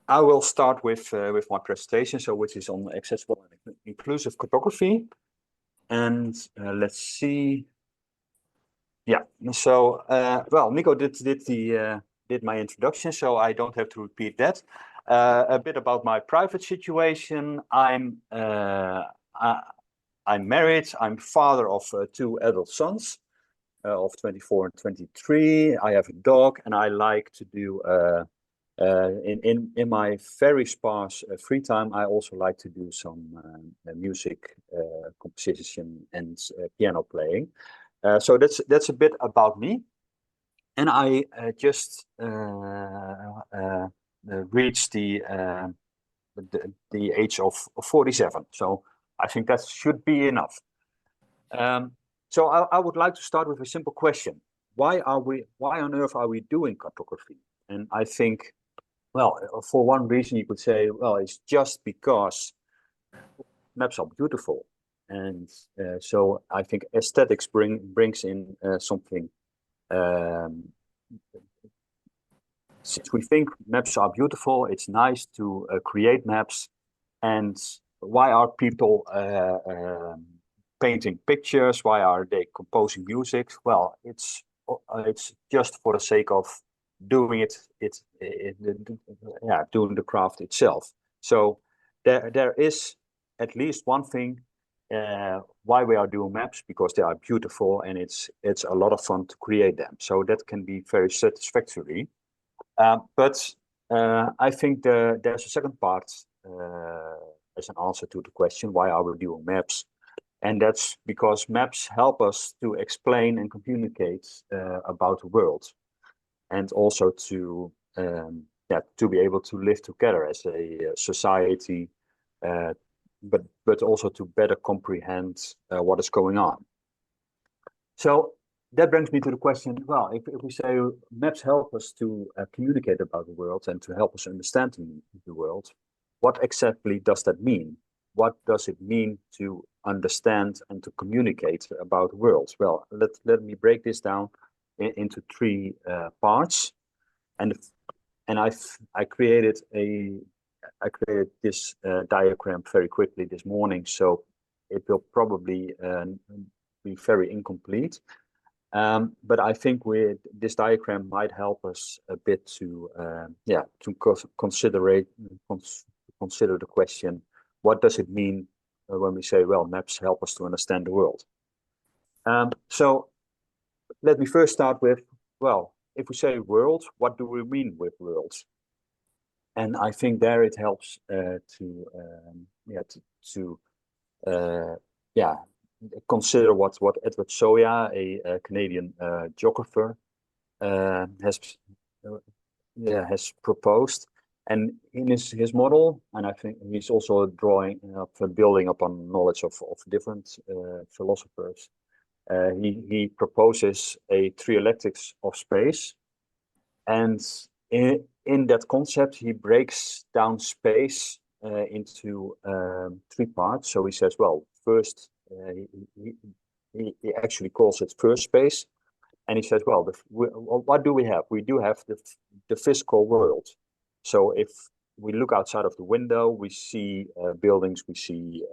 I will start with my presentation, which is on accessible and inclusive cartography. And let's see. Yeah. So well, Nico did my introduction, so I don't have to repeat that. A bit about my private situation. I'm married. I'm father of 2 adult sons, of 24 and 23. I have a dog, and I like to do in my very sparse free time. I also like to do some music composition and piano playing. So that's a bit about me. And I just reached the age of 47. So I think that should be enough. So I would like to start with a simple question. Why on earth are we doing cartography? And I think, well, for one reason you could say, well, it's just because maps are beautiful. And so I think aesthetics brings in something. Since we think maps are beautiful, it's nice to create maps. And why are people painting pictures? Why are they composing music? Well, it's just for the sake of doing doing the craft itself. So there is at least one thing why we are doing maps, because they are beautiful and it's a lot of fun to create them. So that can be very satisfactory. But I think there's a second part as an answer to the question, why are we doing maps? And that's because maps help us to explain and communicate about the world, and also to be able to live together as a society, but also to better comprehend what is going on. So that brings me to the question, well, if we say maps help us to communicate about the world and to help us understand the world, what exactly does that mean? What does it mean to understand and to communicate about the world? Well, let me break this down into 3 parts. And I created this diagram very quickly this morning, so it will probably be very incomplete. But I think this diagram might help us a bit to consider the question, what does it mean when we say, well, maps help us to understand the world? So let me first start with, well, if we say world, what do we mean with world? And I think there it helps consider what Edward Soya, a Canadian geographer, has proposed. And in his model, and I think he's also building upon knowledge of different philosophers, he proposes a trialectics of space. And in that concept, he breaks down space into 3 parts. So he says, well, first, he actually calls it first space. And he says, well, what do we have? We do have the physical world. So if we look outside of the window, we see buildings, we see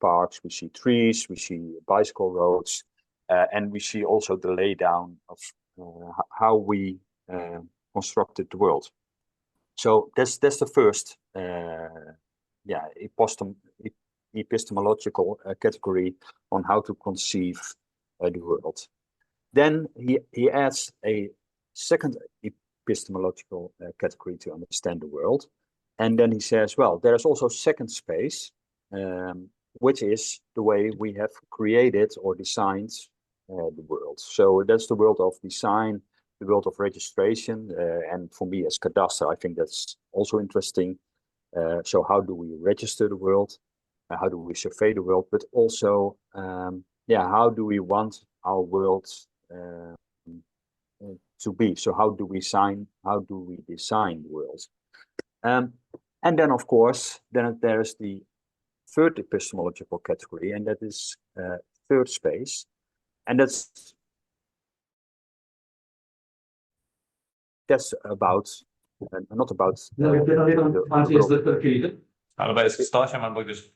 parks, we see trees, we see bicycle roads, and we see also the laydown of how we constructed the world. So that's the first epistemological category on how to conceive the world. Then he adds a second epistemological category to understand the world. And then he says, well, there's also second space, which is the way we have created or designed the world. So that's the world of design, the world of registration. And for me as Kadaster, I think that's also interesting. So how do we register the world? How do we survey the world? But also, how do we want our world to be? So how do we design the world? And then, of course, there's the third epistemological category, and that is third space. And that's about not about Allebei is gestarten, maar moet ik dus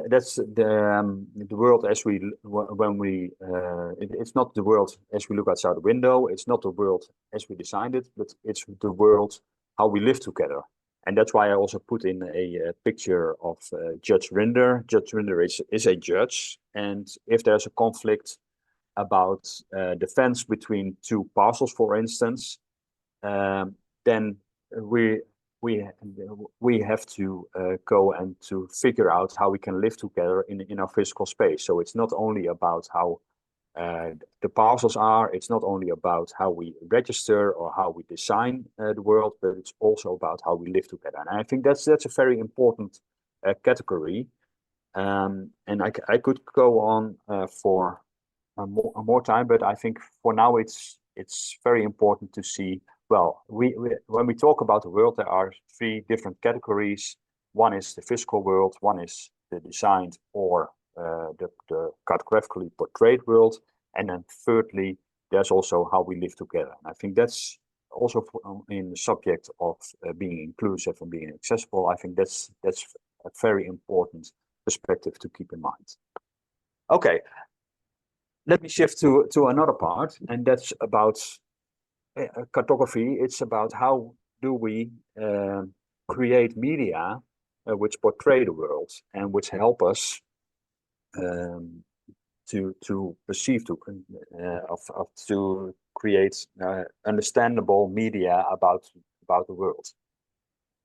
that's the world as when we it's not the world as we look outside the window. It's not the world as we designed it, but it's the world how we live together. And that's why I also put in a picture of Judge Rinder. Judge Rinder is a judge, and if there's a conflict about the fence between two parcels, for instance, then we have to go and to figure out how we can live together in our physical space. So it's not only about how the parcels are, it's not only about how we register or how we design the world, but it's also about how we live together. And I think that's a very important category. And I could go on for more time, but I think for now it's very important to see. Well, when we talk about the world, there are three different categories. One is the physical world, one is the designed or the cartographically portrayed world, and then thirdly, there's also how we live together. And I think that's also in the subject of being inclusive and being accessible. I think that's a very important perspective to keep in mind. Okay, let me shift to another part, and that's about cartography. It's about how do we create media which portray the world and which help us to perceive to create understandable media about the world.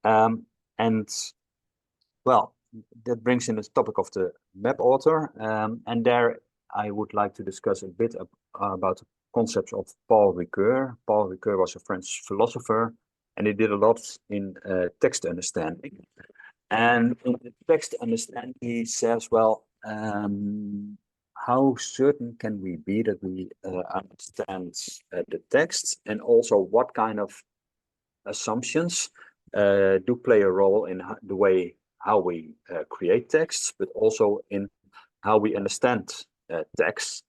And well, that brings in the topic of the map author, and there I would like to discuss a bit about the concepts of Paul Ricoeur. Paul Ricoeur was a French philosopher, and he did a lot in text understanding. And in the text understanding, he says, well, how certain can we be that we understand the text, and also what kind of assumptions do play a role in the way how we create texts, but also in how we understand text.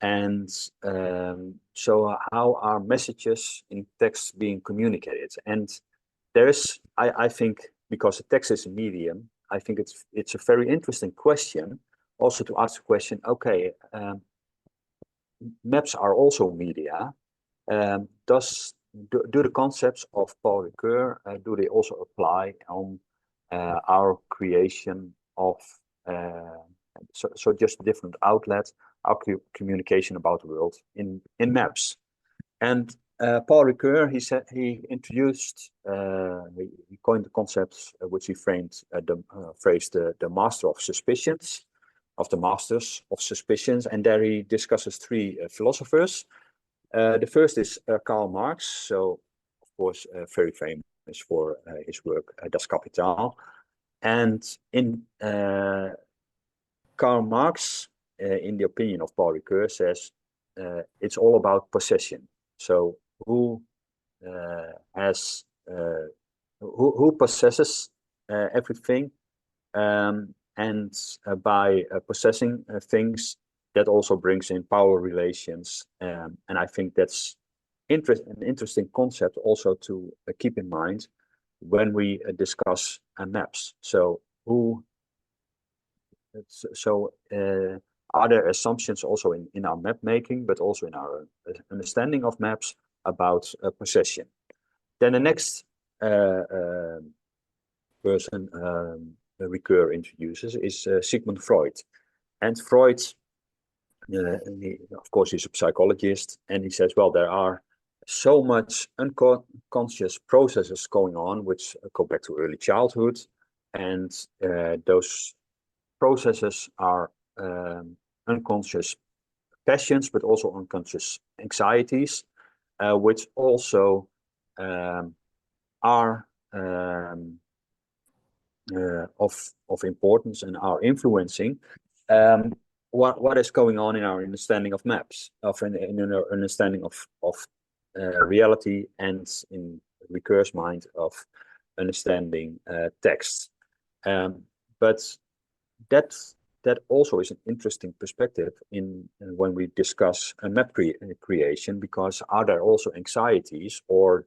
And so how are messages in text being communicated? And there is, I think, because the text is a medium, I think it's a very interesting question also to ask the question, okay, maps are also media. Do the concepts of Paul Ricoeur, do they also apply on our creation of, so just a different outlet, our communication about the world in maps? And Paul Ricoeur, he said, he introduced, he coined the concepts which he framed the phrase the master of suspicions, of the masters of suspicions, and there he discusses three philosophers. The first is Karl Marx, so of course very famous for his work Das Kapital. And in Karl Marx, in the opinion of Paul Ricoeur, says it's all about possession. So who possesses everything, and by possessing things, that also brings in power relations, and I think that's an interesting concept also to keep in mind when we discuss maps. So are there assumptions also in our map making, but also in our understanding of maps about possession? Then the next person Ricoeur introduces is Sigmund Freud. And Freud, of course, he's a psychologist, and he says, well, there are so much unconscious processes going on which go back to early childhood, and those processes are unconscious passions, but also unconscious anxieties, which also are of importance and are influencing what is going on in our understanding of maps, in our understanding of reality, and in Ricoeur's mind of understanding text. But that that also is an interesting perspective in when we discuss a map creation, because are there also anxieties or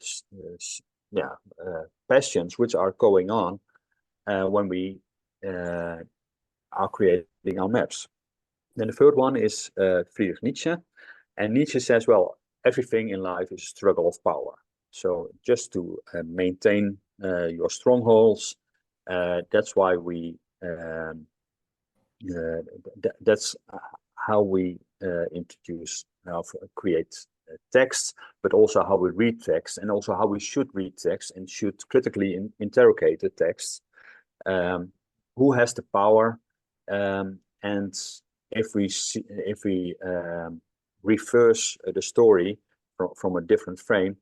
passions which are going on when we are creating our maps. Then the third one is Friedrich Nietzsche, and Nietzsche says, well, everything in life is a struggle of power. So just to maintain your strongholds, that's why we that's how we introduce create text, but also how we read text, and also how we should read text and should critically interrogate the text. Who has the power, and if we reverse the story from a different frame,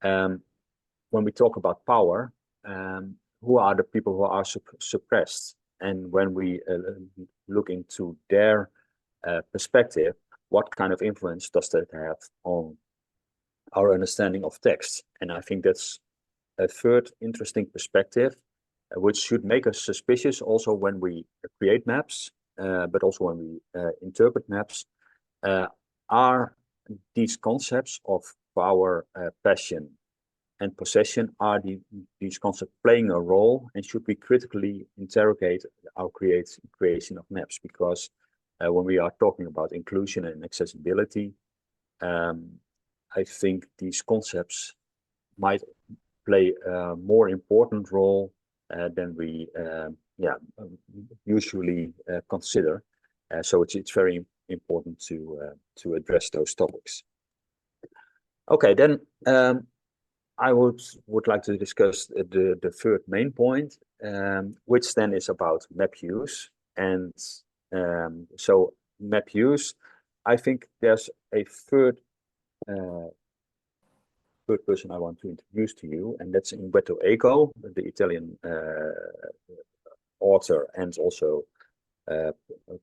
when we talk about power, who are the people who are suppressed? And when we look into their perspective, what kind of influence does that have on our understanding of text? And I think that's a third interesting perspective, which should make us suspicious also when we create maps, but also when we interpret maps. Are these concepts of power, passion, and possession, are these concepts playing a role, and should we critically interrogate our creation of maps? Because when we are talking about inclusion and accessibility, I think these concepts might play a more important role than we usually consider. So it's very important to address those topics. Okay, then I would like to discuss the third main point, which then is about map use. And so map use, I think there's a third person I want to introduce to you, and that's Umberto Eco, the Italian author and also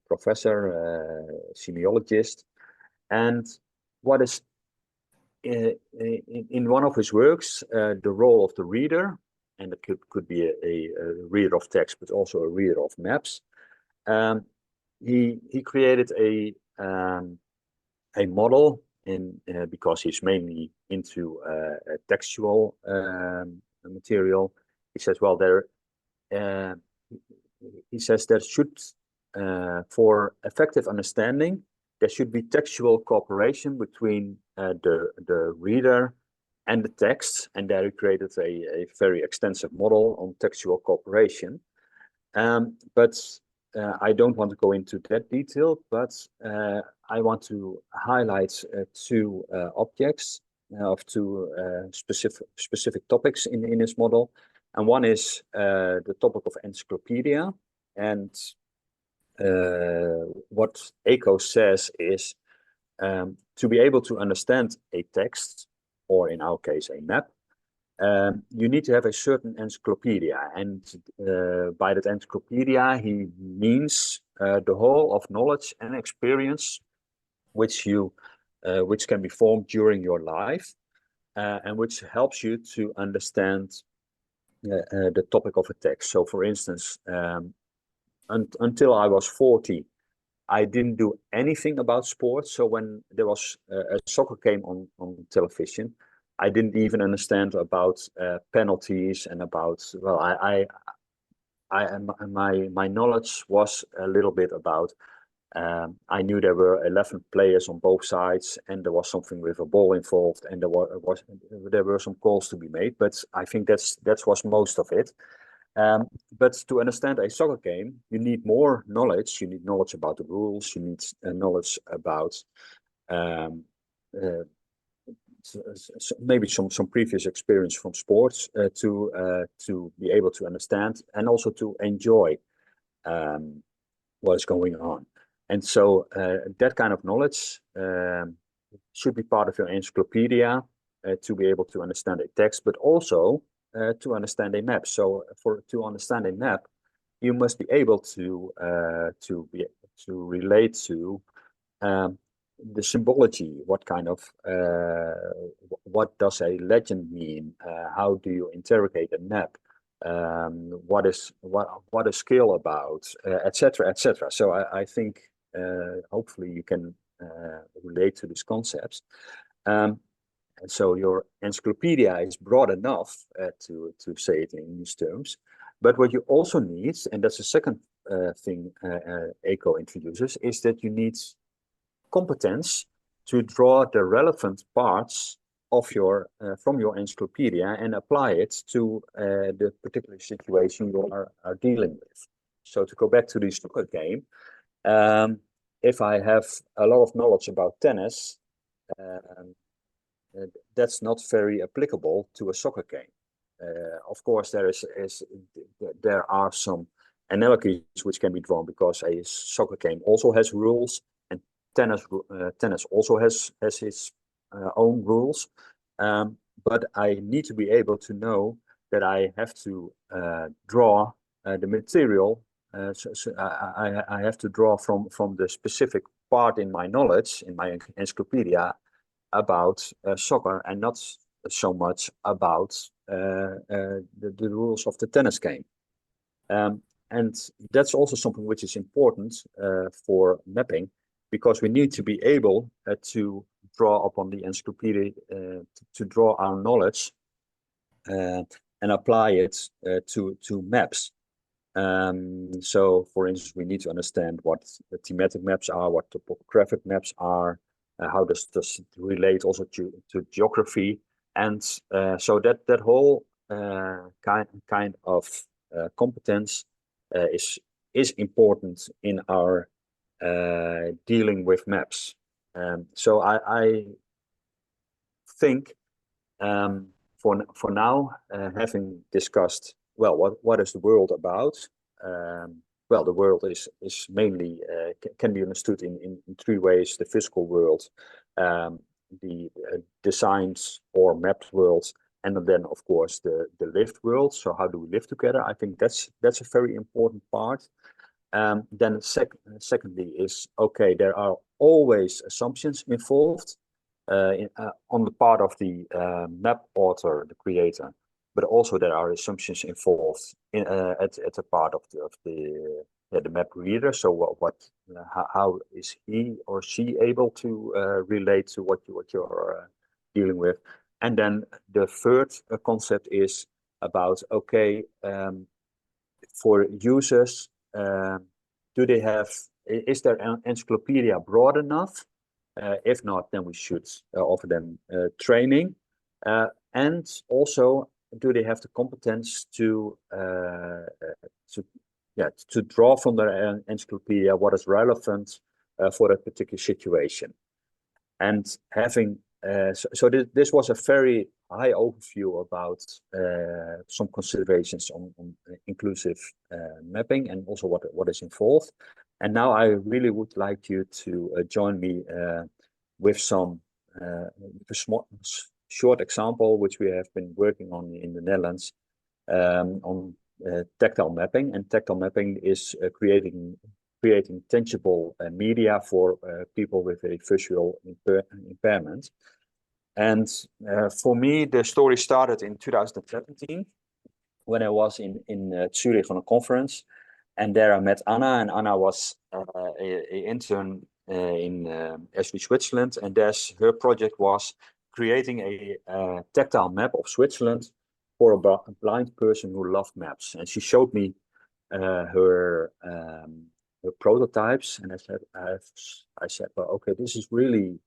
professor, semiologist. And what is in one of his works, the role of the reader, and it could be a reader of text, but also a reader of maps. He created a model because he's mainly into textual material. He says, well, he says there should, for effective understanding, there should be textual cooperation between the reader and the text, and there he created a very extensive model on textual cooperation. But I don't want to go into that detail, but I want to highlight two objects of two specific topics in this model. And one is the topic of encyclopedia. And what Eco says is to be able to understand a text, or in our case, a map, you need to have a certain encyclopedia. And by that encyclopedia, he means the whole of knowledge and experience which can be formed during your life, and which helps you to understand the topic of a text. So, for instance, until I was 40, I didn't do anything about sports. So when there was a soccer game on television, I didn't even understand about penalties and about, well, my knowledge was a little bit about, I knew there were 11 players on both sides, and there was something with a ball involved, and there were some calls to be made, but I think that was most of it. But to understand a soccer game, you need more knowledge. You need knowledge about the rules. You need knowledge about maybe some previous experience from sports to be able to understand and also to enjoy what is going on. And so that kind of knowledge should be part of your encyclopedia to be able to understand a text, but also to understand a map. So to understand a map, you must be able to relate to the symbology. What kind of what does a legend mean? How do you interrogate a map? what is scale about, etc., etc. So I think hopefully you can relate to these concepts. And so your encyclopedia is broad enough to say it in these terms. But what you also need, and that's the second thing ECO introduces, is that you need competence to draw the relevant parts of your from your encyclopedia and apply it to the particular situation you are dealing with. So to go back to the snooker game, if I have a lot of knowledge about tennis, that's not very applicable to a soccer game. Of course, there are some analogies which can be drawn because a soccer game also has rules, and tennis also has its own rules. But I need to be able to know that I have to draw the material. So I have to draw from the specific part in my knowledge, in my encyclopedia, about soccer, and not so much about the rules of the tennis game. And that's also something which is important for mapping, because we need to be able to draw upon the encyclopedia, to draw our knowledge and apply it to maps. So, for instance, we need to understand what the thematic maps are, what topographic maps are, how does this relate also to geography, and so that whole kind of competence is important in our dealing with maps. So I think for now, having discussed, well, what is the world about? Well, the world is mainly can be understood in three ways: the physical world, the designed or mapped world, and then of course the lived world. So how do we live together? I think that's a very important part. Then secondly is, okay, there are always assumptions involved on the part of the map author, the creator, but also there are assumptions involved at the part of the map reader. So how is he or she able to relate to what you're dealing with? And then the third concept is about, okay, for users, is their encyclopedia broad enough? If not, then we should offer them training. And also, do they have the competence to draw from their encyclopedia what is relevant for that particular situation? And having this was a very high overview about some considerations on inclusive mapping and also what is involved. And now I really would like you to join me with some short example, which we have been working on in the Netherlands on tactile mapping. And tactile mapping is creating tangible media for people with a visual impairment. And for me, the story started in 2017 when I was in Zurich on a conference, and there I met Anna, and Anna was an intern in actually Switzerland, and her project was creating a tactile map of Switzerland for a blind person who loved maps. And she showed me her prototypes, and I said, well, okay, this is really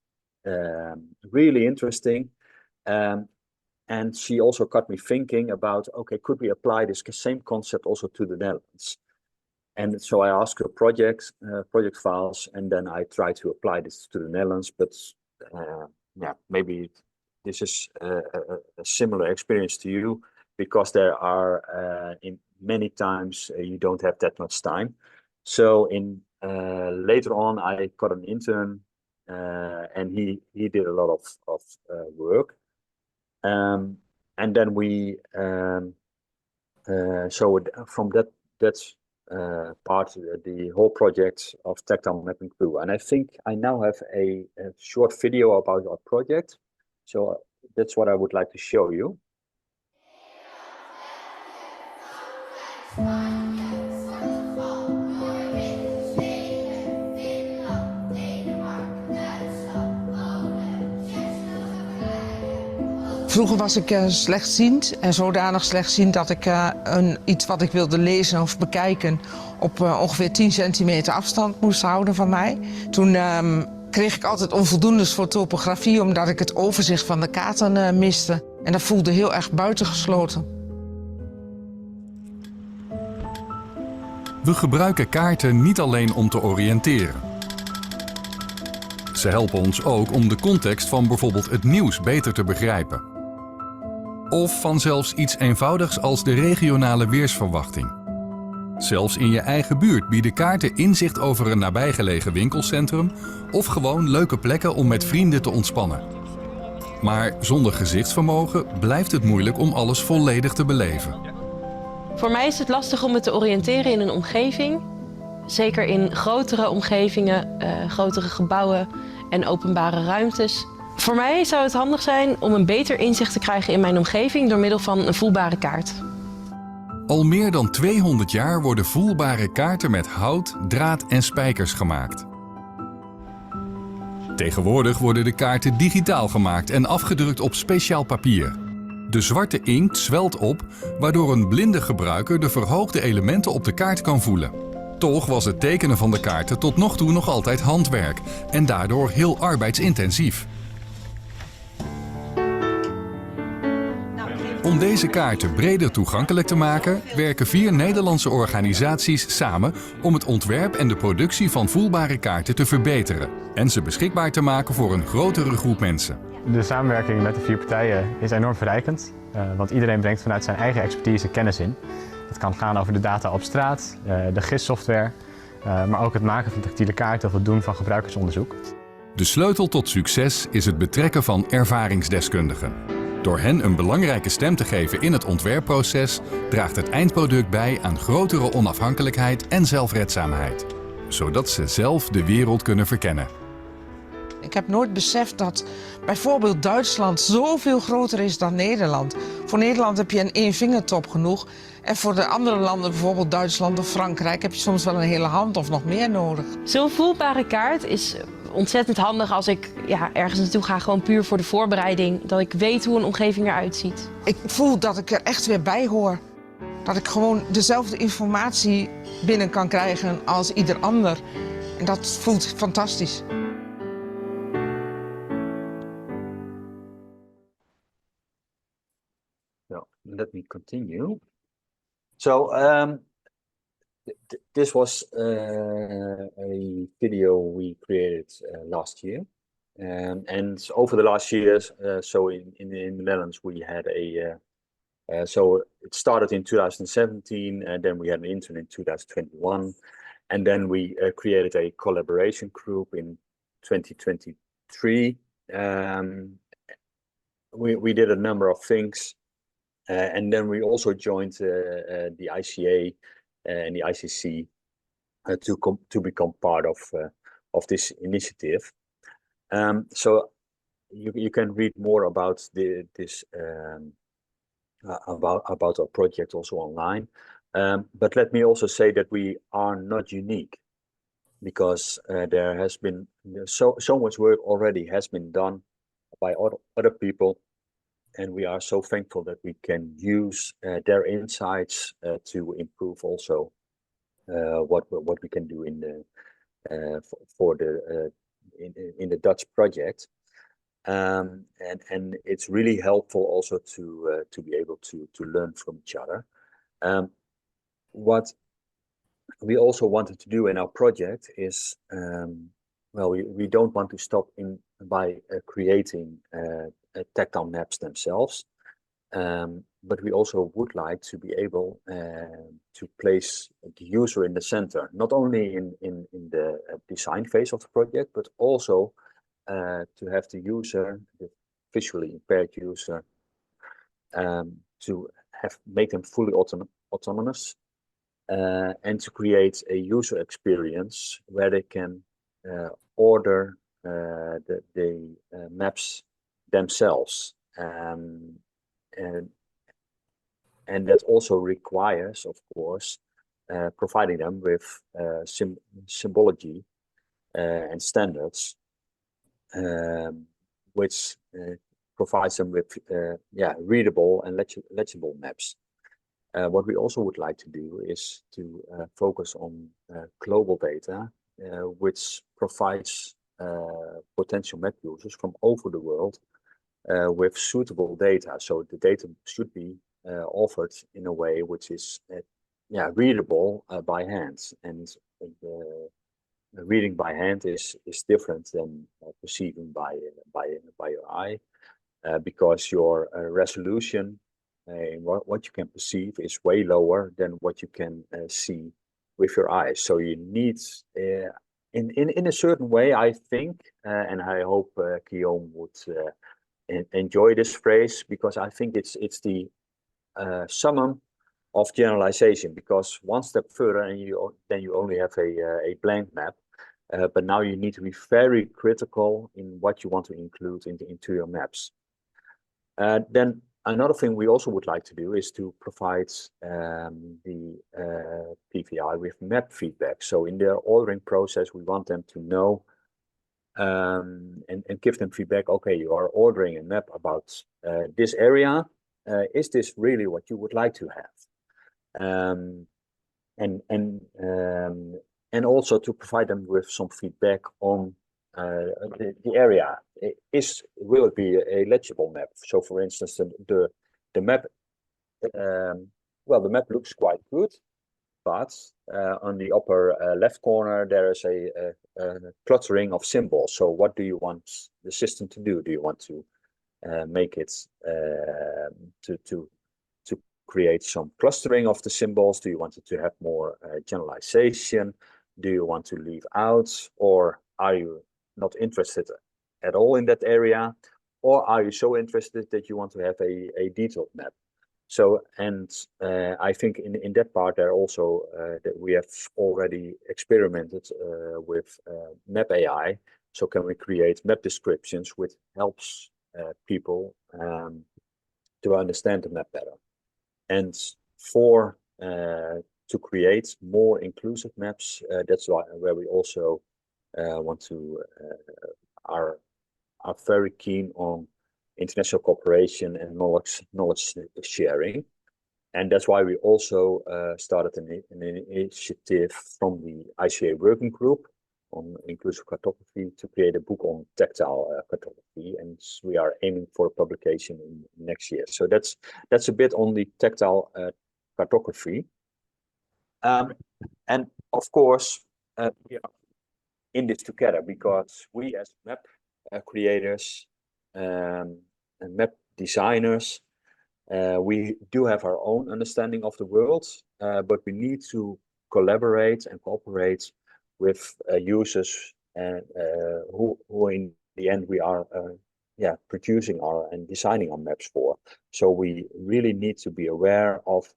interesting. And she also got me thinking about, okay, could we apply this same concept also to the Netherlands? And so I asked her project files, and then I tried to apply this to the Netherlands. But yeah, maybe this is a similar experience to you, because there are in many times you don't have that much time. So later on, I got an intern, and he did a lot of work. And then we so from that's part of the whole project of tactile mapping grew. And I think I now have a short video about our project, so that's what I would like to show you. Vroeger was ik slechtziend en zodanig slechtziend dat ik iets wat ik wilde lezen of bekijken op ongeveer 10 centimeter afstand moest houden van mij. Toen kreeg ik altijd onvoldoendes voor topografie omdat ik het overzicht van de kaarten miste. En dat voelde heel erg buitengesloten. We gebruiken kaarten niet alleen om te oriënteren. Ze helpen ons ook om de context van bijvoorbeeld het nieuws beter te begrijpen. Of van zelfs iets eenvoudigs als de regionale weersverwachting. Zelfs in je eigen buurt bieden kaarten inzicht over een nabijgelegen winkelcentrum of gewoon leuke plekken om met vrienden te ontspannen. Maar zonder gezichtsvermogen blijft het moeilijk om alles volledig te beleven. Voor mij is het lastig om me te oriënteren in een omgeving. Zeker in grotere omgevingen, grotere gebouwen en openbare ruimtes. Voor mij zou het handig zijn om een beter inzicht te krijgen in mijn omgeving door middel van een voelbare kaart. Al meer dan 200 jaar worden voelbare kaarten met hout, draad en spijkers gemaakt. Tegenwoordig worden de kaarten digitaal gemaakt en afgedrukt op speciaal papier. De zwarte inkt zwelt op, waardoor een blinde gebruiker de verhoogde elementen op de kaart kan voelen. Toch was het tekenen van de kaarten tot nog toe nog altijd handwerk en daardoor heel arbeidsintensief. Om deze kaarten breder toegankelijk te maken, werken 4 Nederlandse organisaties samen om het ontwerp en de productie van voelbare kaarten te verbeteren en ze beschikbaar te maken voor een grotere groep mensen. De samenwerking met de 4 partijen is enorm verrijkend, want iedereen brengt vanuit zijn eigen expertise kennis in. Het kan gaan over de data op straat, de GIS-software, maar ook het maken van tactiele kaarten of het doen van gebruikersonderzoek. De sleutel tot succes is het betrekken van ervaringsdeskundigen. Door hen een belangrijke stem te geven in het ontwerpproces, draagt het eindproduct bij aan grotere onafhankelijkheid en zelfredzaamheid, zodat ze zelf de wereld kunnen verkennen. Ik heb nooit beseft dat bijvoorbeeld Duitsland zoveel groter is dan Nederland. Voor Nederland heb je een één-vingertop genoeg. En voor de andere landen, bijvoorbeeld Duitsland of Frankrijk, heb je soms wel een hele hand of nog meer nodig. Zo'n voelbare kaart is ontzettend handig als ik ergens naartoe ga, gewoon puur voor de voorbereiding. Dat ik weet hoe een omgeving eruit ziet. Ik voel dat ik er echt weer bij hoor. Dat ik gewoon dezelfde informatie binnen kan krijgen als ieder ander. En dat voelt fantastisch. Let me continue. So this was a video we created last year, and over the last years, so in the Netherlands we had so it started in 2017, and then we had an intern in 2021, and then we created a collaboration group in 2023. We did a number of things. And then we also joined the ICA and the ICC to become part of this initiative. So you can read more about about our project also online. But let me also say that we are not unique, because there has been so much work already has been done by other people. And we are so thankful that we can use their insights to improve also what we can do in the Dutch project, and it's really helpful also to be able to learn from each other. What we also wanted to do in our project is we don't want to stop by creating tactile maps themselves, but we also would like to be able to place the user in the center, not only in the design phase of the project, but also to have the user, the visually impaired user, to make them fully autonomous, and to create a user experience where they can order the maps themselves, and that also requires, of course, providing them with symbology and standards, which provides them with readable and legible maps. What we also would like to do is to focus on global data, which provides potential map users from over the world with suitable data. So the data should be offered in a way which is readable by hand, and reading by hand is different than perceiving by your eye, because your resolution in what you can perceive is way lower than what you can see with your eyes. So you need, in a certain way, I think, and I hope Guillaume would enjoy this phrase, because I think it's the summum of generalization, because one step further and then you only have a blank map, but now you need to be very critical in what you want to include into your maps. Then another thing we also would like to do is to provide the PVI with map feedback. So in their ordering process, we want them to know and give them feedback. Okay, you are ordering a map about this area. Is this really what you would like to have? And also to provide them with some feedback on the area. Will it be a legible map? So, for instance, the map, well, the map looks quite good, but on the upper left corner there is a cluttering of symbols. So, what do you want the system to do? Do you want to make it to create some clustering of the symbols? Do you want it to have more generalization? Do you want to leave out, or are you not interested at all in that area, or are you so interested that you want to have a detailed map? So, and I think in that part there also that we have already experimented with map AI. So can we create map descriptions which helps people to understand the map better? And for to create more inclusive maps, that's where we also want to are very keen on international cooperation and knowledge sharing, and that's why we also started an initiative from the ICA working group on inclusive cartography to create a book on tactile cartography, and we are aiming for publication in next year. So that's a bit on the tactile cartography, and of course we are in this together because we as map creators and map designers, we do have our own understanding of the world, but we need to collaborate and cooperate with users and who in the end we are producing and designing our maps for. So we really need to be aware of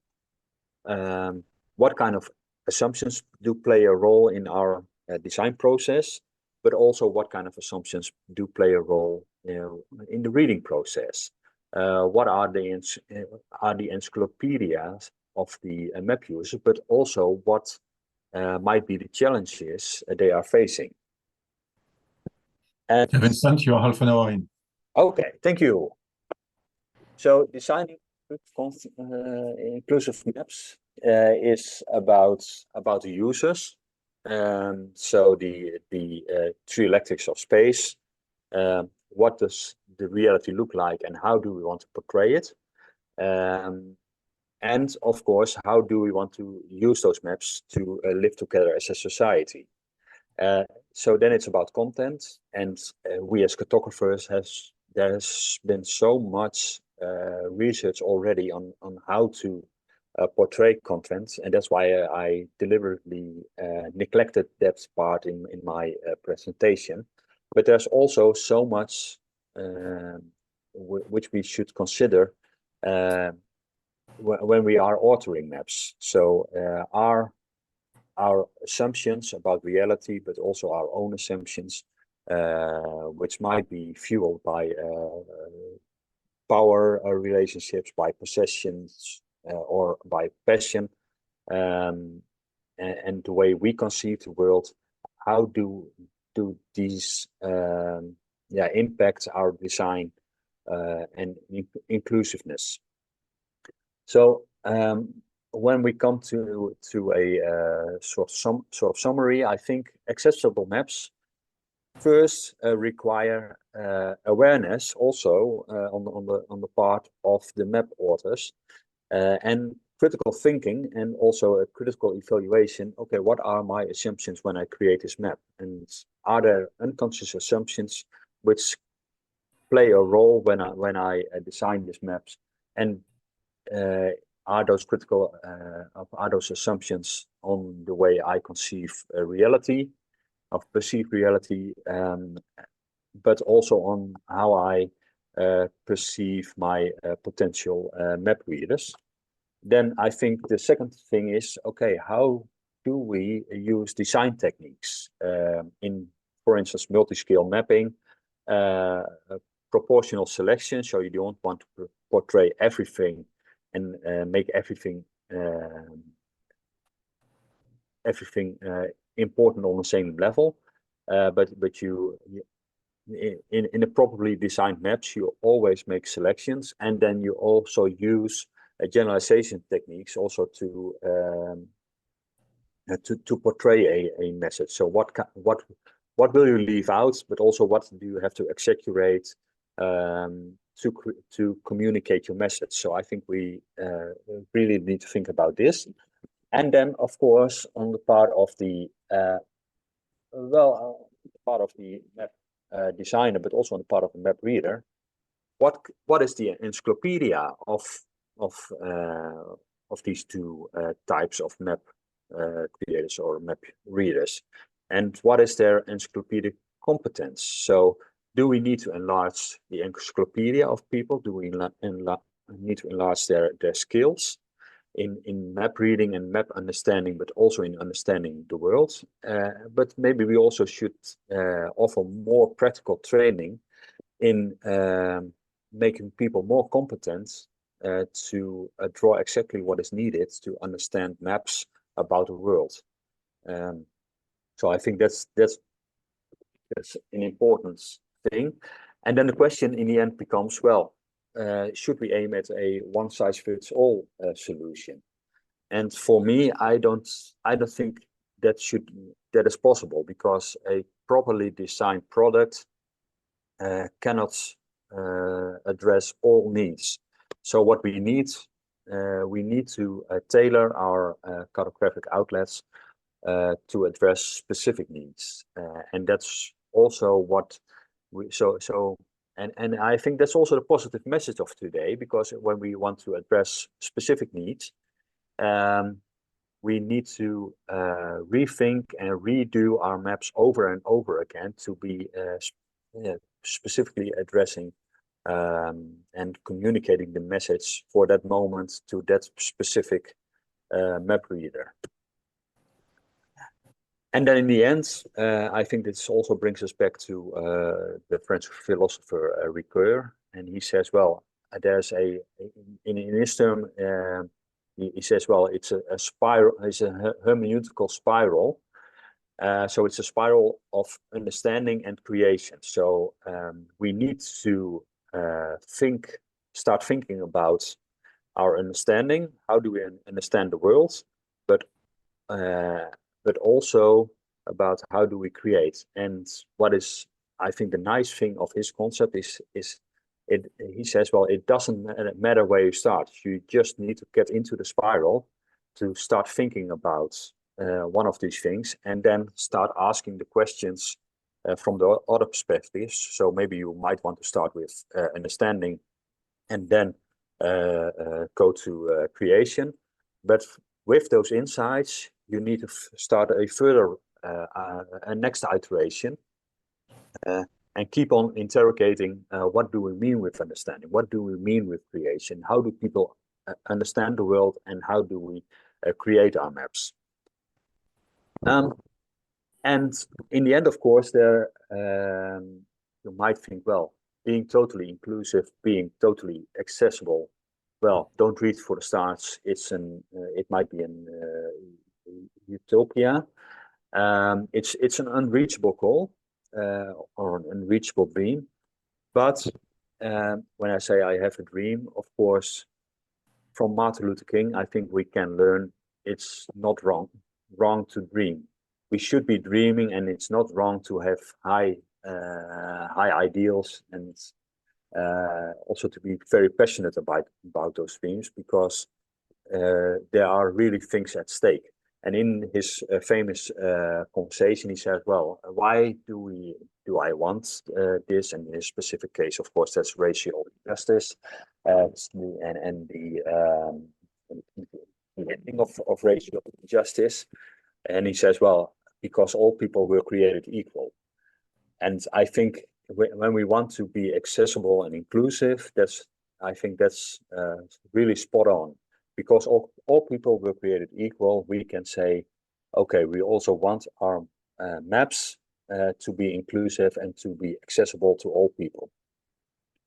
what kind of assumptions do play a role in our design process, but also what kind of assumptions do play a role in the reading process. What are the encyclopedias of the map user, but also what might be the challenges they are facing. And Vincent, you are half an hour in. Okay, thank you. So designing inclusive maps is about the users. So the three electrics of space. What does the reality look like, and how do we want to portray it? And of course, how do we want to use those maps to live together as a society? So then it's about content, and we as cartographers there's been so much research already on how to portray content, and that's why I deliberately neglected that part in my presentation. But there's also so much which we should consider when we are authoring maps. So our assumptions about reality, but also our own assumptions, which might be fueled by power relationships, by possessions, or by passion, and the way we conceive the world. How do these impact our design and inclusiveness. So when we come to a sort of summary, I think accessible maps first require awareness also on the part of the map authors, and critical thinking, and also a critical evaluation. Okay, what are my assumptions when I create this map, and are there unconscious assumptions which play a role when I design these maps, and are those assumptions on the way I conceive reality, of perceived reality, but also on how I perceive my potential map readers. Then I think the second thing is, okay, how do we use design techniques in, for instance, multi-scale mapping, proportional selection, so you don't want to portray everything and make everything important on the same level, but you in a properly designed maps, you always make selections, and then you also use generalization techniques also to portray a message. So what will you leave out, but also what do you have to exaggerate to communicate your message? So I think we really need to think about this. And then, of course, on the part of the part of the map designer, but also on the part of the map reader, what is the encyclopedia of these two types of map creators or map readers, and what is their encyclopedic competence? So do we need to enlarge the encyclopedia of people? Do we need to enlarge their skills in map reading and map understanding, but also in understanding the world? But maybe we also should offer more practical training in making people more competent to draw exactly what is needed to understand maps about the world. So I think that's an important thing. And then the question in the end becomes, well, should we aim at a one-size-fits-all solution? And for me, I don't think that is possible, because a properly designed product cannot address all needs. So what we need to tailor our cartographic outlets to address specific needs, and that's also what we and I think that's also the positive message of today, because when we want to address specific needs, we need to rethink and redo our maps over and over again to be specifically addressing and communicating the message for that moment to that specific map reader. And then in the end, I think this also brings us back to the French philosopher Ricoeur, and he says, well, there's in his term, he says, well, it's a spiral, it's a hermeneutical spiral. So it's a spiral of understanding and creation. So we need to start thinking about our understanding. How do we understand the world? But also about how do we create. And what is, I think, the nice thing of his concept is he says, well, it doesn't matter where you start. You just need to get into the spiral to start thinking about one of these things, and then start asking the questions from the other perspectives. So maybe you might want to start with understanding and then go to creation. But with those insights, you need to start a further, a next iteration, and keep on interrogating what do we mean with understanding? What do we mean with creation? How do people understand the world, and how do we create our maps? And in the end, of course, you might think, well, being totally inclusive, being totally accessible, well, don't reach for the stars. It might be an utopia. It's an unreachable goal or an unreachable dream. But when I say I have a dream, of course, from Martin Luther King, I think we can learn it's not wrong to dream. We should be dreaming, and it's not wrong to have high ideals, and also to be very passionate about those dreams, because there are really things at stake. And in his famous conversation, he said, well, why do I want this? And in this specific case, of course, that's racial justice, and the ending of racial justice. And he says, well, because all people were created equal. And I think when we want to be accessible and inclusive, I think that's really spot on. Because all people were created equal, we can say, okay, we also want our maps to be inclusive and to be accessible to all people.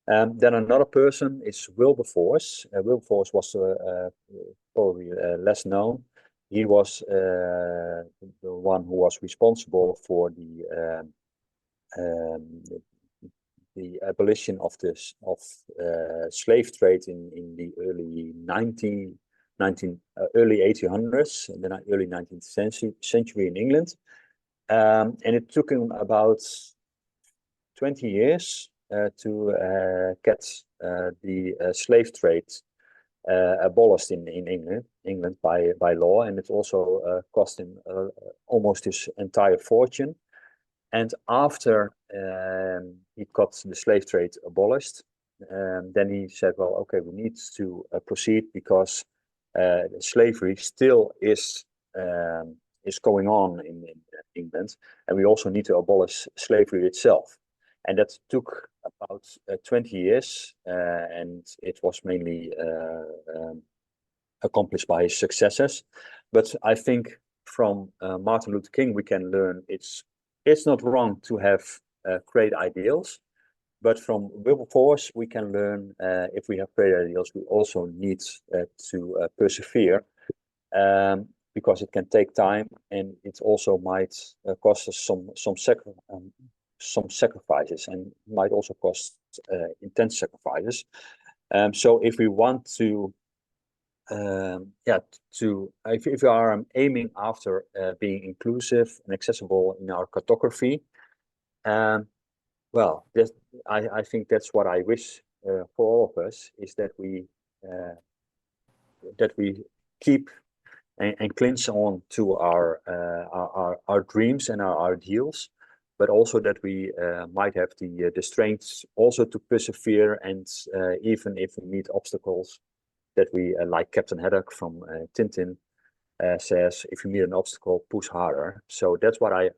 Then another person is Wilberforce. Wilberforce was probably less known. He was the one who was responsible for the abolition of slave trade in the early 1800s, and then early 19th century in England. And it took him about 20 years to get the slave trade abolished in England by law, and it also cost him almost his entire fortune. And after he got the slave trade abolished, then he said, well, okay, we need to proceed, because slavery still is going on in England, and we also need to abolish slavery itself. And that took about 20 years, and it was mainly accomplished by his successors. But I think from Martin Luther King, we can learn it's not wrong to have great ideals, but from Wilberforce, we can learn if we have great ideals, we also need to persevere, because it can take time, and it also might cost us some sacrifices, and might also cost intense sacrifices. So if we want to, if we are aiming after being inclusive and accessible in our cartography, well, I think that's what I wish for all of us, is that we keep and clinch on to our dreams and our ideals, but also that we might have the strength also to persevere, and even if we meet obstacles, that we, like Captain Haddock from Tintin says, if you meet an obstacle, push harder. So that's what I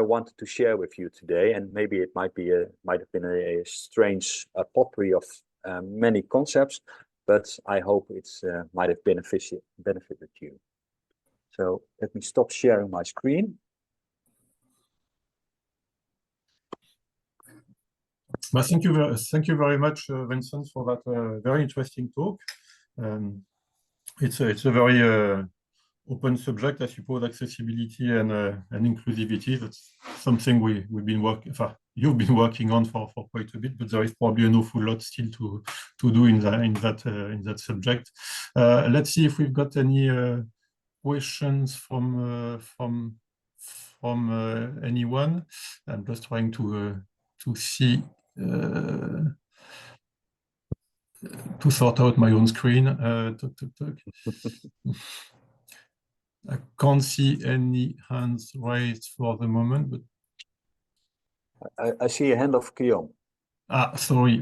wanted to share with you today, and maybe it might have been a strange potpourri of many concepts, but I hope it's might have benefited you. So let me stop sharing my screen. Well, thank you very much, Vincent, for that very interesting talk. It's a very open subject, I suppose, accessibility and inclusivity. That's something we've been working. You've been working on for quite a bit, but there is probably an awful lot still to do in that subject. Let's see if we've got any questions from anyone. I'm just trying to see. To sort out my own screen. I can't see any hands raised for the moment, but I see a hand of Guillaume. Sorry.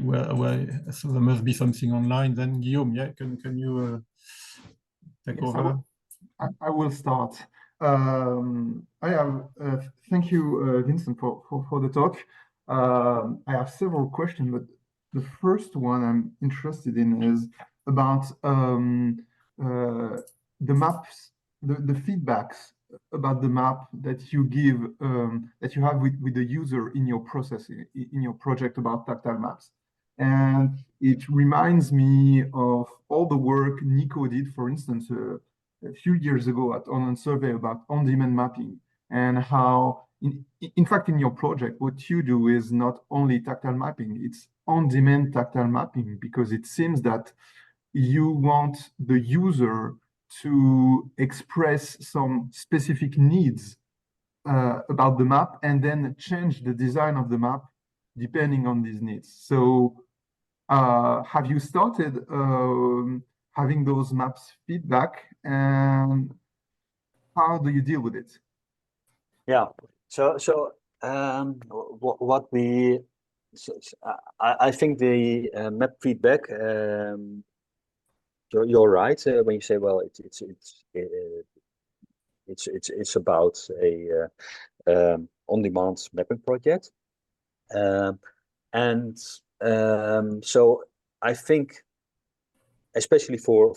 So there must be something online. Then Guillaume, yeah, can you take over? I will start. Thank you, Vincent, for the talk. I have several questions, but the first one I'm interested in is about the maps, the feedbacks about the map that you give, that you have with the user in your process, in your project about tactile maps. And it reminds me of all the work Nico did, for instance, a few years ago on a survey about on-demand mapping, and how, in fact, in your project, what you do is not only tactile mapping, it's on-demand tactile mapping, because it seems that you want the user to express some specific needs about the map and then change the design of the map depending on these needs. So have you started having those maps feedback, and how do you deal with it? Yeah, what we, I think the map feedback, you're right when you say, well, it's about a on-demand mapping project, so I think, especially for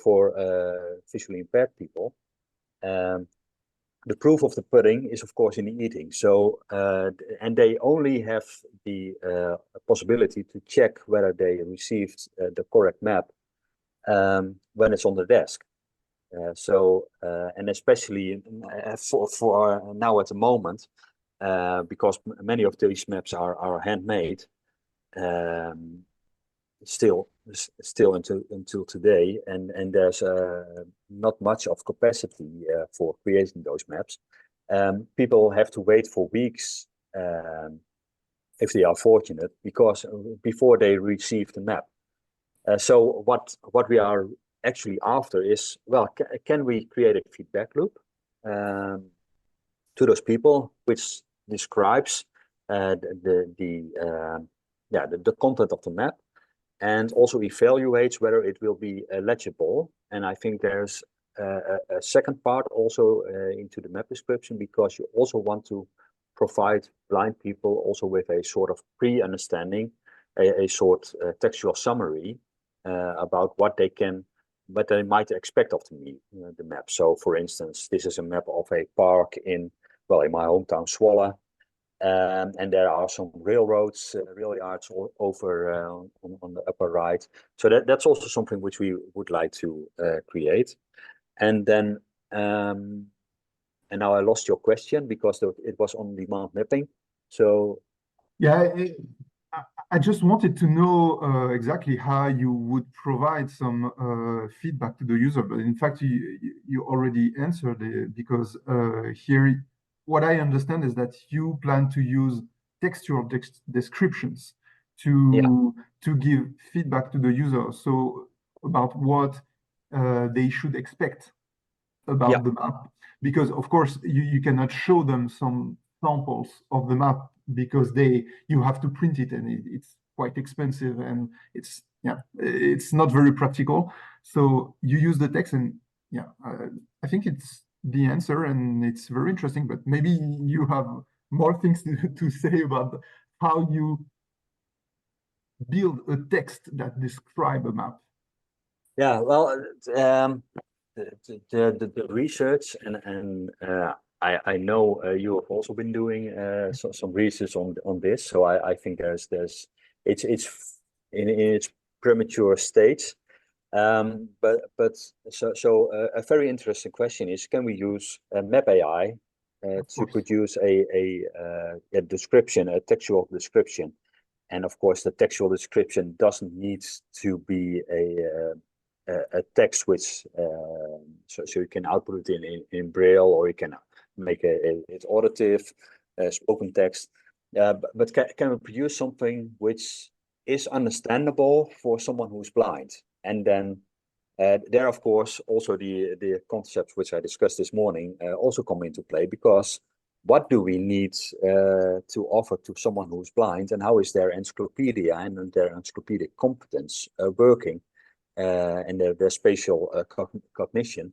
visually impaired people, the proof of the pudding is, of course, in the eating. So, and they only have the possibility to check whether they received the correct map when it's on the desk. And especially for now at the moment, because many of these maps are handmade, still until today, and there's not much of capacity for creating those maps. People have to wait for weeks if they are fortunate, because before they receive the map. So what we are actually after is, well, can we create a feedback loop to those people which describes the content of the map, and also evaluates whether it will be legible. And I think there's a second part also into the map description, because you also want to provide blind people also with a sort of pre-understanding, a sort textual summary about what they might expect of the map. So, for instance, this is a map of a park in my hometown Zwolle. And there are some railroads, rail yards over on the upper right. So that's also something which we would like to create. And then, and now I lost your question because it was on-demand mapping. So yeah, I just wanted to know exactly how you would provide some feedback to the user. But in fact, you already answered it, because here, what I understand is that you plan to use textual descriptions to give feedback to the user, so about what they should expect about the map. Because of course you cannot show them some samples of the map, because you have to print it, and it's quite expensive, and it's not very practical. So you use the text, and I think it's the answer, and it's very interesting. But maybe you have more things to say about how you build a text that describe a map. Yeah, well, the research, and I know you have also been doing some research on this. So I think it's in its premature stage. But a very interesting question is, can we use Map AI to produce a description, a textual description? And of course, the textual description doesn't need to be a text which so you can output it in Braille, or you can make it auditive, spoken text. But can we produce something which is understandable for someone who's blind? And then there, of course, also the concepts which I discussed this morning also come into play, because what do we need to offer to someone who's blind, and how is their encyclopedia and their encyclopedic competence working, and their spatial cognition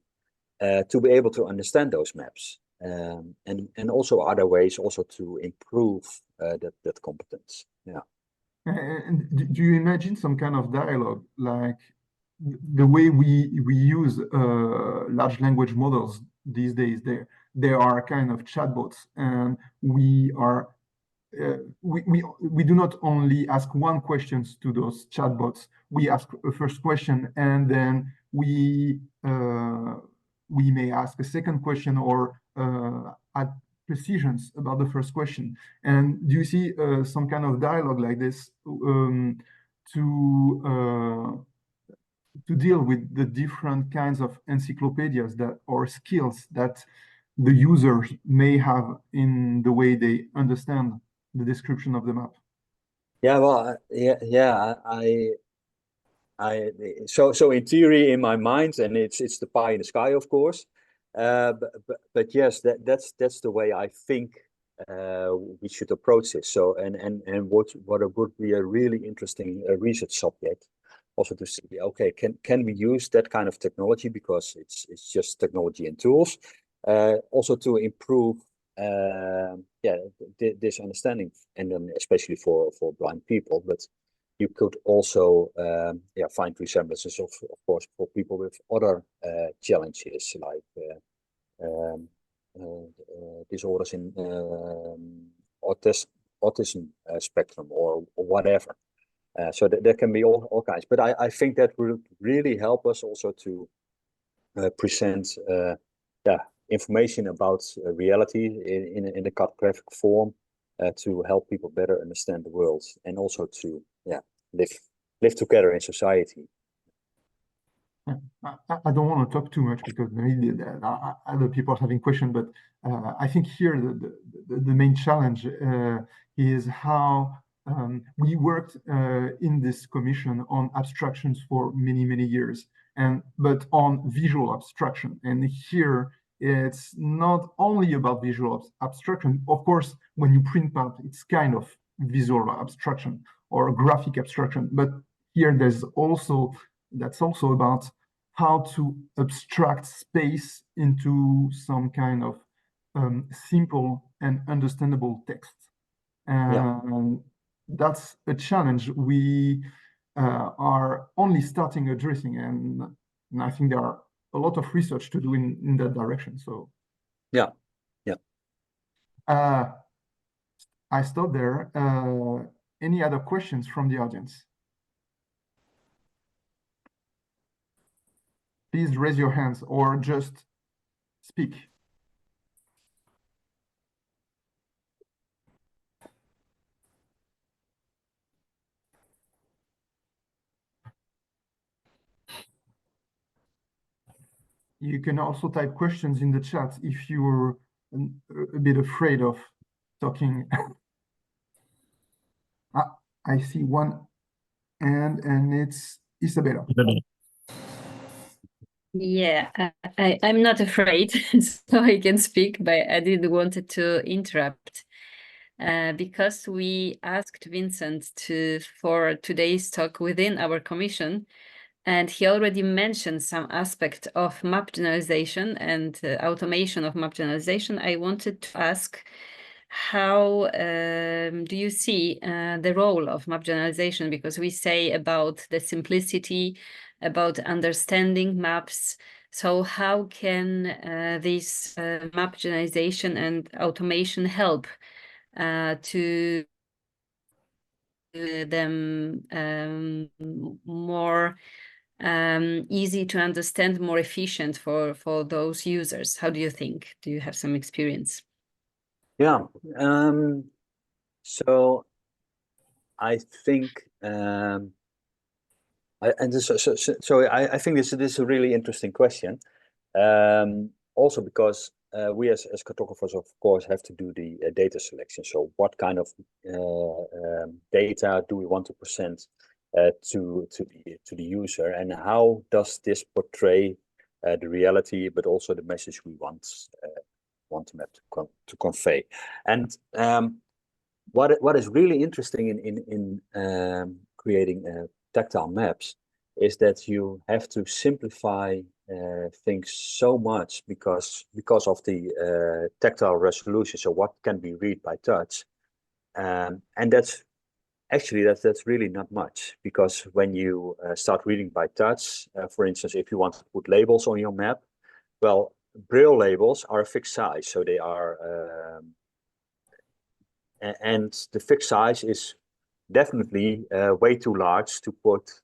to be able to understand those maps, and also other ways also to improve that competence. Yeah. And do you imagine some kind of dialogue, like the way we use large language models these days? There are kind of chatbots, and we do not only ask one question to those chatbots. We ask a first question, and then we may ask a second question, or add precisions about the first question. And do you see some kind of dialogue like this to deal with the different kinds of encyclopedias that or skills that the users may have in the way they understand the description of the map? Yeah, well, so in theory, in my mind, and it's the pie in the sky, of course. But yes, that's the way I think we should approach this. So and what would be a really interesting research subject, also to see, okay, can we use that kind of technology, because it's just technology and tools, also to improve this understanding, and then especially for blind people. But you could also find resemblances of course for people with other challenges, like disorders in autism spectrum or whatever. So there can be all kinds. But I think that would really help us also to present information about reality in a cartographic form, to help people better understand the world, and also to live together in society. I don't want to talk too much because maybe other people are having questions, but I think here the main challenge is how we worked in this commission on abstractions for many years, but on visual abstraction. And here it's not only about visual abstraction. Of course, when you print map, it's kind of visual abstraction or graphic abstraction, but here that's also about how to abstract space into some kind of simple and understandable text. And that's a challenge we are only starting addressing, and I think there are a lot of research to do in that direction. So I stop there. Any other questions from the audience? Please raise your hands or just speak. You can also type questions in the chat if you're a bit afraid of talking. I see one hand, and it's Isabella. Yeah, I'm not afraid, so I can speak, but I did wanted to interrupt because we asked Vincent for today's talk within our commission, and he already mentioned some aspect of map generalization and automation of map generalization. I wanted to ask, how do you see the role of map generalization? Because we say about the simplicity, about understanding maps. So how can this map generalization and automation help to them more easy to understand, more efficient for those users? How do you think? Do you have some experience? Yeah. So I think I think this is a really interesting question. Also because we as cartographers, of course, have to do the data selection. So what kind of data do we want to present to the user, and how does this portray the reality, but also the message we want the map to convey? And what is really interesting in creating tactile maps is that you have to simplify things so much because of the tactile resolution. So what can be read by touch, and that's really not much, because when you start reading by touch, for instance, if you want to put labels on your map, well, Braille labels are a fixed size, so they are and the fixed size is definitely way too large to put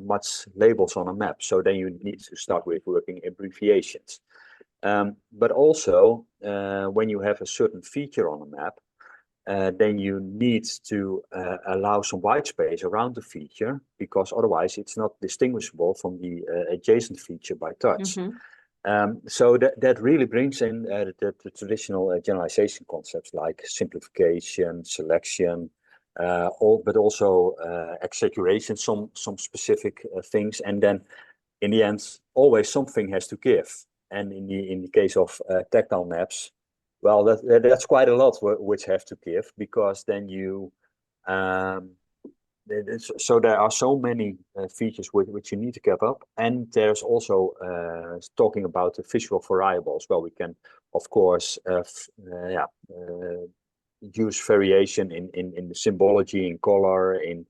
much labels on a map. So then you need to start with working abbreviations. But also when you have a certain feature on a map, then you need to allow some white space around the feature, because otherwise it's not distinguishable from the adjacent feature by touch. So that really brings in the traditional generalization concepts like simplification, selection, but also exaggeration, some specific things, and then in the end, always something has to give. And in the case of tactile maps, well, that's quite a lot which have to give, because then you so there are so many features which you need to give up, and there's also talking about the visual variables. Well, we can of course use variation in the symbology, in color, in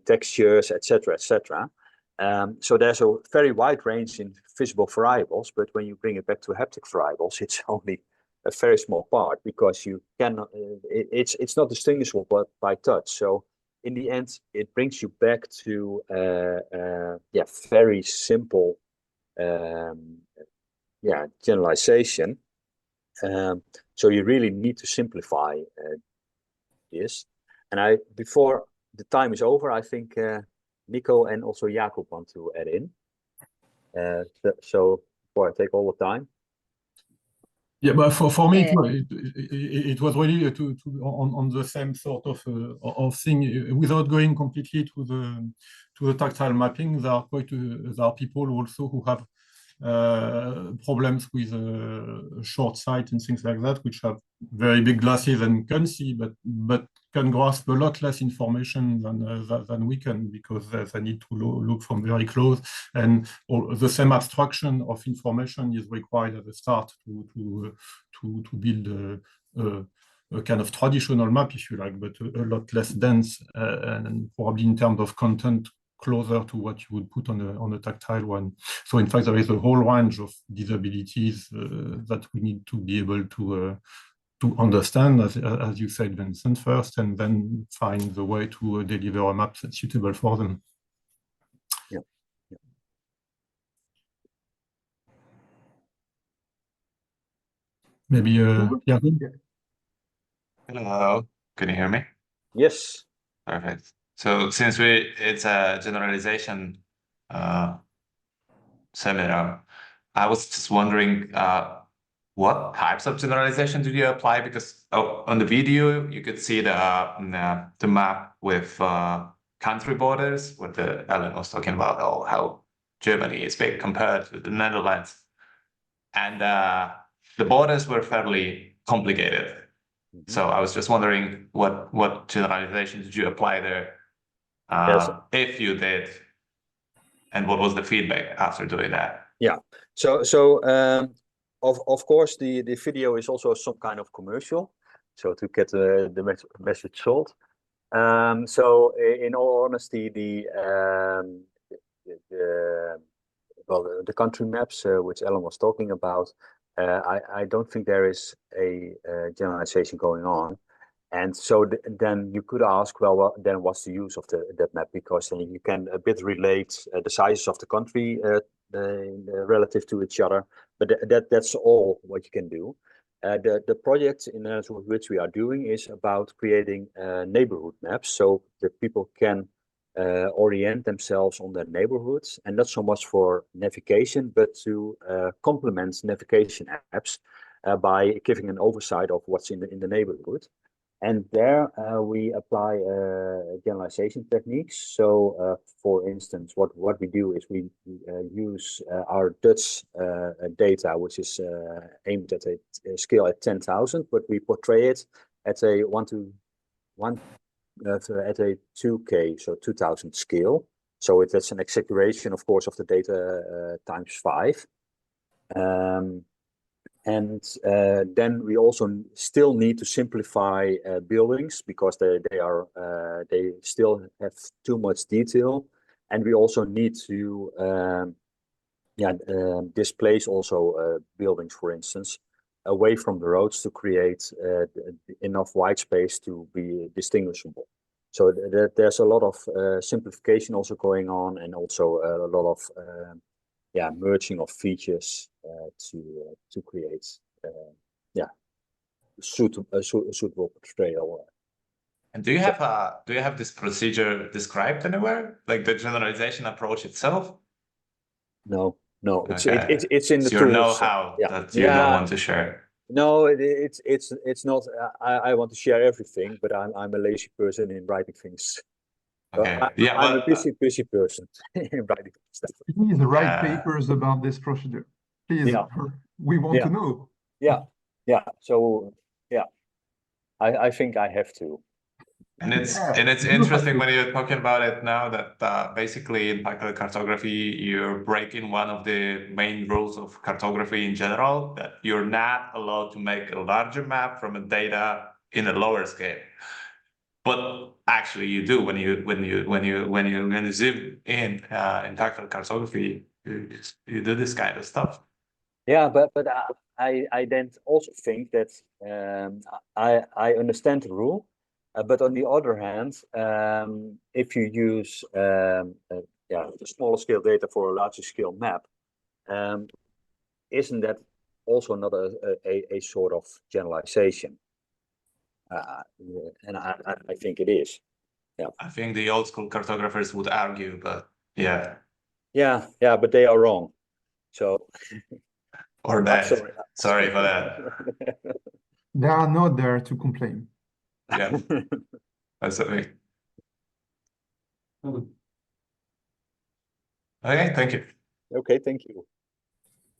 textures, etc., etc. So there's a very wide range in visible variables, but when you bring it back to haptic variables, it's only a very small part, because you cannot. It's not distinguishable by touch. So in the end, it brings you back to very simple generalization. So you really need to simplify this. And before the time is over, I think Nico and also Jacob want to add in. So before I take all the time. Yeah, but for me, it was really on the same sort of thing. Without going completely to the tactile mapping, there are people also who have problems with short sight and things like that, which have very big glasses and can see, but can grasp a lot less information than we can, because they need to look from very close, and the same abstraction of information is required at the start to build a kind of traditional map, if you like, but a lot less dense, and probably in terms of content closer to what you would put on a tactile one. So in fact, there is a whole range of disabilities that we need to be able to understand, as you said, Vincent, first, and then find the way to deliver a map that's suitable for them. Yeah. Maybe, yeah. Hello, can you hear me? Yes. Perfect. So since it's a generalization seminar, I was just wondering what types of generalization did you apply? Because on the video you could see the map with country borders, what Ellen was talking about, how Germany is big compared to the Netherlands, and the borders were fairly complicated. So I was just wondering what generalization did you apply there, if you did, and what was the feedback after doing that? Yeah. So of course the video is also some kind of commercial, so to get the message sold. So in all honesty, the country maps which Ellen was talking about, I don't think there is a generalization going on. And so then you could ask, well, then what's the use of that map? Because then you can a bit relate the sizes of the country relative to each other, but that's all what you can do. The project in which we are doing is about creating neighborhood maps, so that people can orient themselves on their neighborhoods, and not so much for navigation, but to complement navigation apps by giving an oversight of what's in the neighborhood. And there we apply generalization techniques. So for instance, what we do is we use our Dutch data, which is aimed at a scale at 10,000, but we portray it at a 1:1 at a 2K, so 2000 scale. So that's an exaggeration, of course, of the data times 5. And then we also still need to simplify buildings, because they still have too much detail, and we also need to displace also buildings, for instance, away from the roads to create enough white space to be distinguishable. So there's a lot of simplification also going on, and also a lot of merging of features to create suitable portrayal. And do you have this procedure described anywhere, like the generalization approach itself? No, it's Okay. it's in the It's your tools. know-how that you don't want to share. No, it's not. I want to share everything, but I'm a lazy person in writing things. Okay. I'm a busy person in writing stuff. Please write papers about this procedure. Please, we want to know. Yeah. So I think I have to. And it's interesting when you're talking about it now that basically in tactile cartography, you're breaking one of the main rules of cartography in general, that you're not allowed to make a larger map from a data in a lower scale. But actually you do when you zoom in tactile cartography, you do this kind of stuff. Yeah, but I then also think that I understand the rule. But on the other hand, if you use the smaller scale data for a larger scale map, isn't that also not a sort of generalization? And I think it is. Yeah. I think the old school cartographers would argue, but yeah. Yeah, but they are wrong. So. Or that. Sorry for that. They are not there to complain. Yeah. That's okay. Okay, thank you. Okay, thank you.